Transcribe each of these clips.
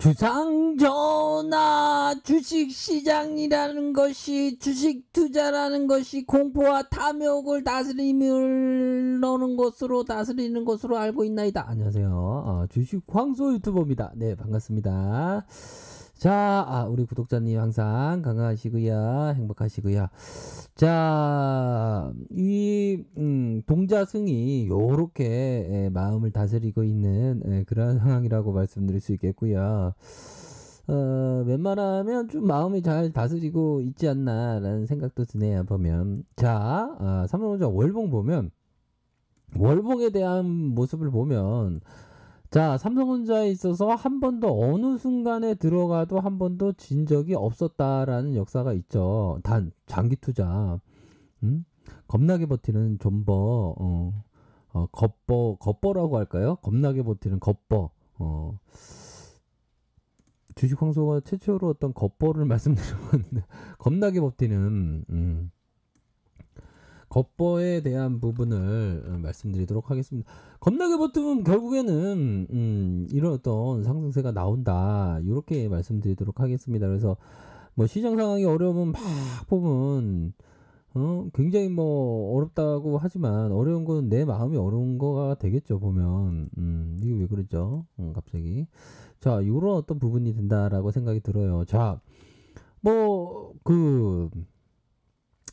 주상전하, 주식시장이라는 것이, 주식 투자라는 것이 공포와 탐욕을 다스리는 것으로 알고 있나이다. 안녕하세요. 주식 황소 유튜버입니다. 네, 반갑습니다. 자, 우리 구독자님 항상 건강하시고요, 행복하시고요. 자, 이 동자승이 요렇게 마음을 다스리고 있는 그런 상황이라고 말씀드릴 수 있겠고요. 웬만하면 좀 마음이 잘 다스리고 있지 않나라는 생각도 드네요. 보면 자, 삼성전자 월봉 보면, 월봉에 대한 모습을 보면, 자, 삼성전자에 있어서 한 번도 어느 순간에 들어가도 한 번도 진 적이 없었다라는 역사가 있죠. 단 장기 투자, 겁나게 버티는 존버, 겉버라고 할까요? 겁나게 버티는 겉버. 주식 황소가 최초로 어떤 겉버를 말씀드렸는데 겁나게 버티는 겉버에 대한 부분을 말씀드리도록 하겠습니다. 겁나게 버티면 결국에는 이런 어떤 상승세가 나온다, 이렇게 말씀드리도록 하겠습니다. 그래서 뭐 시장 상황이 어려우면 막 보면 굉장히 뭐 어렵다고 하지만, 어려운 건 내 마음이 어려운 거가 되겠죠. 보면 이게 왜 그러죠? 갑자기. 자, 요런 어떤 부분이 된다라고 생각이 들어요. 자, 뭐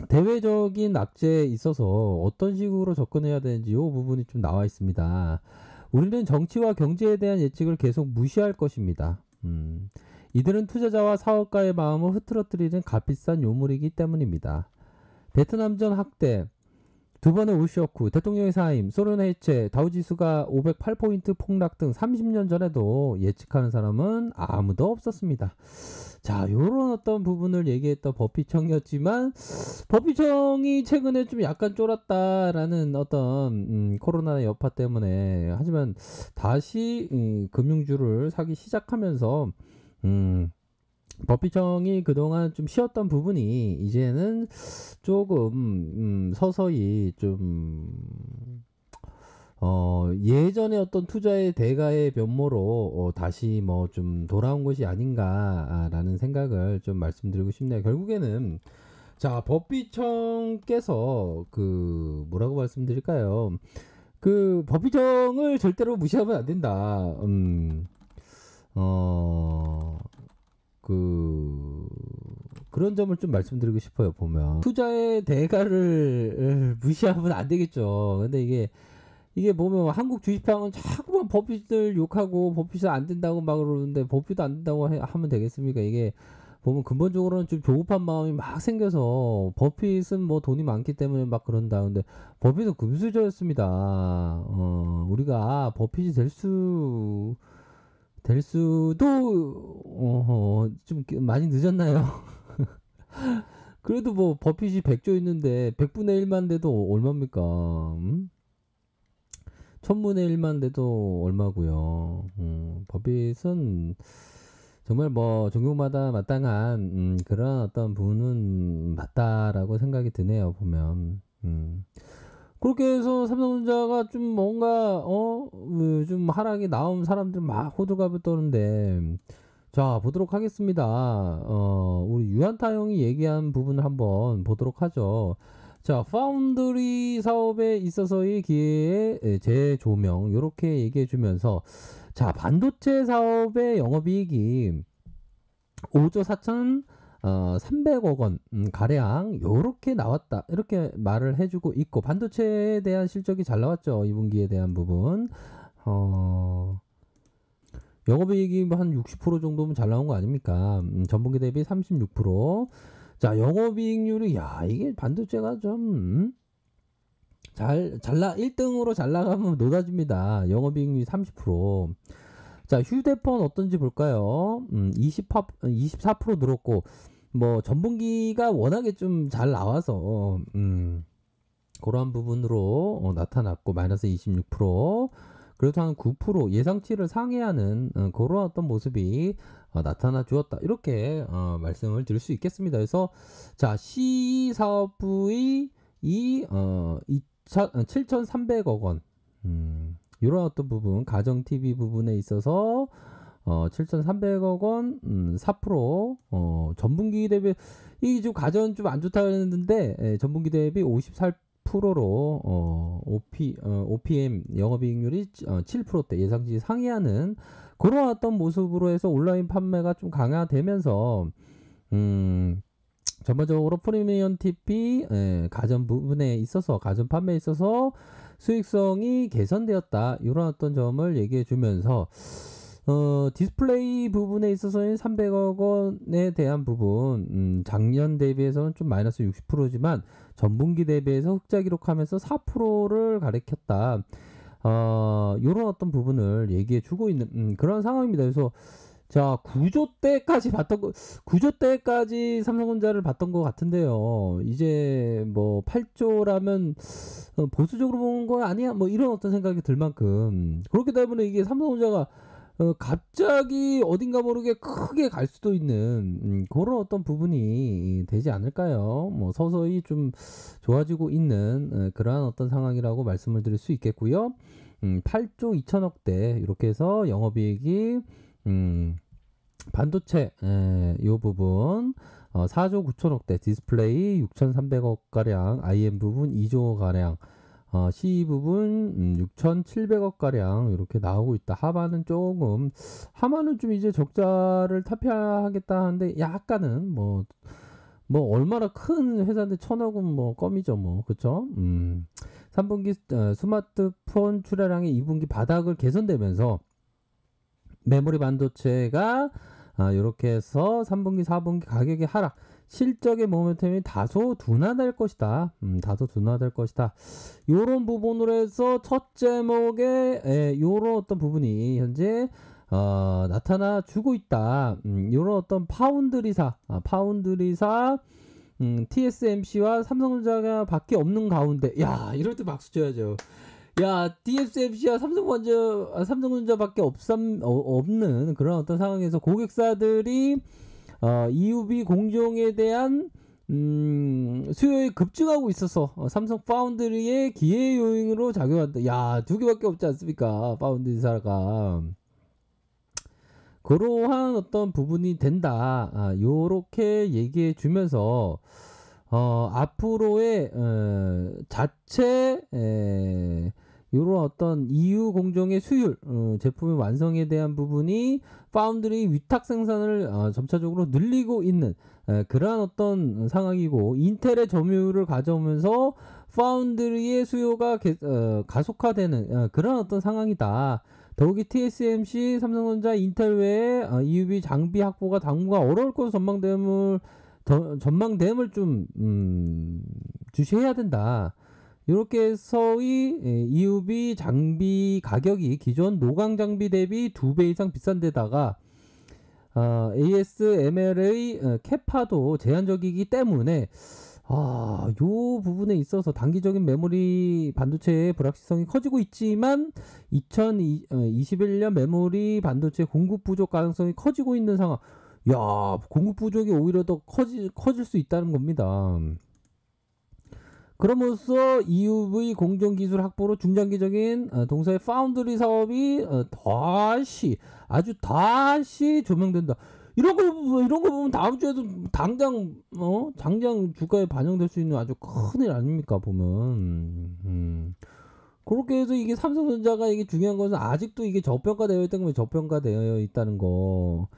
대외적인 악재에 있어서 어떤 식으로 접근해야 되는지 이 부분이 좀 나와 있습니다. 우리는 정치와 경제에 대한 예측을 계속 무시할 것입니다. 이들은 투자자와 사업가의 마음을 흐트러뜨리는 값비싼 요물이기 때문입니다. 베트남전 학대, 두 번의 울쇼크, 대통령의 사임, 소련 해체, 다우지수가 508포인트 폭락 등 30년 전에도 예측하는 사람은 아무도 없었습니다. 자, 요런 어떤 부분을 얘기했던 버핏청이었지만, 버핏청이 최근에 좀 약간 쫄았다라는 어떤 코로나 여파 때문에, 하지만 다시 금융주를 사기 시작하면서 버핏청이 그동안 좀 쉬었던 부분이 이제는 조금 서서히 좀 예전에 어떤 투자의 대가의 면모로 다시 뭐 좀 돌아온 것이 아닌가라는 생각을 좀 말씀드리고 싶네요. 결국에는 자, 버핏청께서 뭐라고 말씀드릴까요? 버핏청을 절대로 무시하면 안 된다. 그런 점을 좀 말씀드리고 싶어요. 보면 투자의 대가를 무시하면 안 되겠죠. 근데 이게 보면 한국 주식시장은 자꾸만 버핏을 욕하고 버핏은 안 된다고 막 그러는데, 버핏도 안 된다고 하면 되겠습니까? 이게 보면 근본적으로는 좀 조급한 마음이 막 생겨서, 버핏은 뭐 돈이 많기 때문에 막 그런다. 근데 버핏은 금수저였습니다. 우리가 버핏이 될 수도 좀 많이 늦었나요? 그래도 뭐 버핏이 100조 있는데 100분의 1만 돼도 얼마입니까? 1000분의 1만 돼도 얼마고요. 버핏은 정말 뭐 종교마다 마땅한 그런 어떤 부분은 맞다라고 생각이 드네요. 보면 그렇게 해서 삼성전자가 좀 뭔가 좀 하락이 나온 사람들 막 호들갑을 떠는데, 자, 보도록 하겠습니다. 우리 유한타 형이 얘기한 부분을 한번 보도록 하죠. 자, 파운드리 사업에 있어서의 기회의 재조명, 이렇게 얘기해 주면서, 자, 반도체 사업의 영업이익이 5조 4,300억 원 가량 요렇게 나왔다, 이렇게 말을 해주고 있고, 반도체에 대한 실적이 잘 나왔죠. 2분기에 대한 부분. 영업이익이 한 60% 정도면 잘 나온 거 아닙니까? 전분기 대비 36%. 자, 영업이익률이, 야, 이게 반도체가 좀 1등으로 잘 나가면 높아집니다. 영업이익률이 30%. 자, 휴대폰 어떤지 볼까요? 24% 늘었고, 뭐 전분기가 워낙에 좀 잘 나와서 그러한 부분으로 나타났고, 마이너스 26%. 그래도 한 9% 예상치를 상회하는 그런 어떤 모습이 나타나 주었다, 이렇게 말씀을 드릴 수 있겠습니다. 그래서 자, CE 사업부의 7,300억 원, 이런 어떤 부분, 가정 TV 부분에 있어서 7,300억 원, 4%, 전분기 대비, 이 지금 가전 좀 안 좋다 그랬는데, 전분기 대비 54%로, OPM, 영업이익률이 7%대 예상치 상회하는 그런 어떤 모습으로 해서 온라인 판매가 좀 강화되면서, 전반적으로 프리미엄 TP 가전 부분에 있어서 가전 판매에 있어서 수익성이 개선되었다. 이런 어떤 점을 얘기해 주면서 디스플레이 부분에 있어서는 300억 원에 대한 부분 작년 대비해서는 좀 마이너스 60%지만 전분기 대비해서 흑자 기록하면서 4%를 가리켰다. 요런 어떤 부분을 얘기해 주고 있는 그런 상황입니다. 그래서 자, 구조 때까지 삼성전자를 봤던 것 같은데요. 이제 뭐 8조라면 보수적으로 보는 거 아니야? 뭐 이런 어떤 생각이 들 만큼 그렇기 때문에 이게 삼성전자가 갑자기 어딘가 모르게 크게 갈 수도 있는 그런 어떤 부분이 되지 않을까요? 뭐 서서히 좀 좋아지고 있는 그러한 어떤 상황이라고 말씀을 드릴 수 있겠고요. 8조 2천억대 이렇게 해서 영업이익이 반도체 요 부분 4조 9천억대 디스플레이 6,300억 가량 IM 부분 2조 가량 CE 부분 6,700억 가량 이렇게 나오고 있다. 하마는 좀 이제 적자를 탈피하겠다 하는데 약간은 뭐 얼마나 큰 회사인데 천억은 뭐 껌이죠 뭐 그쵸? 3분기 스마트폰 출하량이 2분기 바닥을 개선되면서 메모리 반도체가 이렇게 해서 3분기 4분기 가격의 하락 실적의 모멘텀이 다소 둔화될 것이다. 다소 둔화될 것이다. 요런 부분으로 해서 첫 제목에 요런 어떤 부분이 현재 나타나 주고 있다. 요런 어떤 파운드리사 TSMC와 삼성전자가 밖에 없는 가운데 야 이럴 때 박수 쳐야죠. 야, TSMC와 삼성전자밖에 없는 그런 어떤 상황에서 고객사들이 EUV 공정에 대한 수요에 급증하고 있어서 삼성 파운드리의 기회 요인으로 작용한다. 야, 두 개밖에 없지 않습니까? 파운드리사가. 그러한 어떤 부분이 된다. 요렇게 얘기해 주면서 앞으로의 자체 이런 어떤 EU 공정의 수율 제품의 완성에 대한 부분이 파운드리 위탁 생산을 점차적으로 늘리고 있는 그러한 어떤 상황이고 인텔의 점유율을 가져오면서 파운드리의 수요가 가속화되는 그런 어떤 상황이다. 더욱이 TSMC, 삼성전자, 인텔 외에 EUV 장비 확보가 당분간 어려울 것으로 전망됨을 좀 주시해야 된다. 이렇게 해서의 EUV 장비 가격이 기존 노광 장비 대비 2배 이상 비싼 데다가 ASML의 캐파도 제한적이기 때문에 요 부분에 있어서 단기적인 메모리 반도체의 불확실성이 커지고 있지만 2021년 메모리 반도체 공급 부족 가능성이 커지고 있는 상황. 야, 공급 부족이 오히려 더 커질 수 있다는 겁니다. 그러면서 EUV 공정 기술 확보로 중장기적인 동사의 파운드리 사업이 다시 조명된다. 이런 거 보면 다음 주에도 당장 주가에 반영될 수 있는 아주 큰일 아닙니까 보면. 그렇게 해서 이게 삼성전자가 이게 중요한 것은 아직도 이게 저평가되어 있다는 거 저평가되어 있다는 거.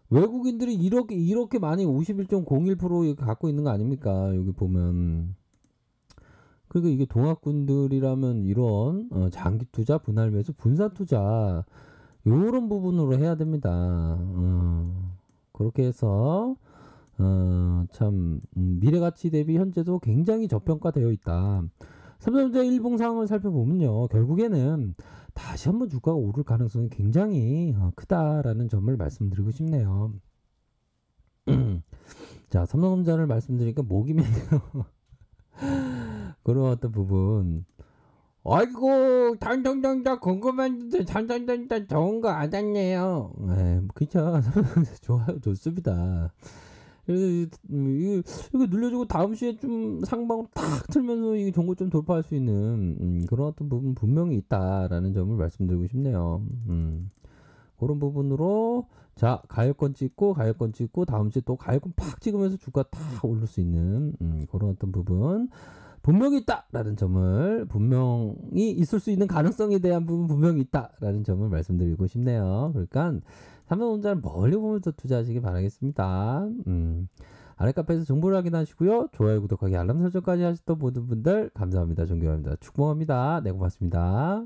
외국인들이 이렇게 많이 51.01% 갖고 있는 거 아닙니까? 여기 보면. 그리고 이게 동학군들이라면 이런 장기 투자, 분할 매수, 분산 투자 요런 부분으로 해야 됩니다. 그렇게 해서 참 미래 가치 대비 현재도 굉장히 저평가되어 있다. 삼성전자 일봉 상황을 살펴보면요. 결국에는 다시 한번 주가가 오를 가능성이 굉장히 크다라는 점을 말씀드리고 싶네요. 자, 삼성전자를 말씀드리니까 목이 메네요. 그런 어떤 부분. 아이고, 당정전자 궁금했는데 당정전자 좋은 거 알았네요. 그쵸. 좋습니다. 그래서 이거 눌러주고 다음 시에 좀 상방으로 탁 틀면서 이 종고 좀 돌파할 수 있는 그런 어떤 부분 분명히 있다라는 점을 말씀드리고 싶네요. 고런 부분으로 자 가격권 찍고 다음 주에 또 가격권 팍 찍으면서 주가 다 오를 수 있는 고런 어떤 부분 분명히 있다라는 점을 분명히 있을 수 있는 가능성에 대한 부분 분명히 있다라는 점을 말씀드리고 싶네요. 그러니까 삼성전자를 멀리 보면서 투자하시기 바라겠습니다. 아랫카페에서 정보를 확인하시고요. 좋아요, 구독하기, 알람 설정까지 하셨던 모든 분들 감사합니다. 존경합니다. 축복합니다. 네, 고맙습니다.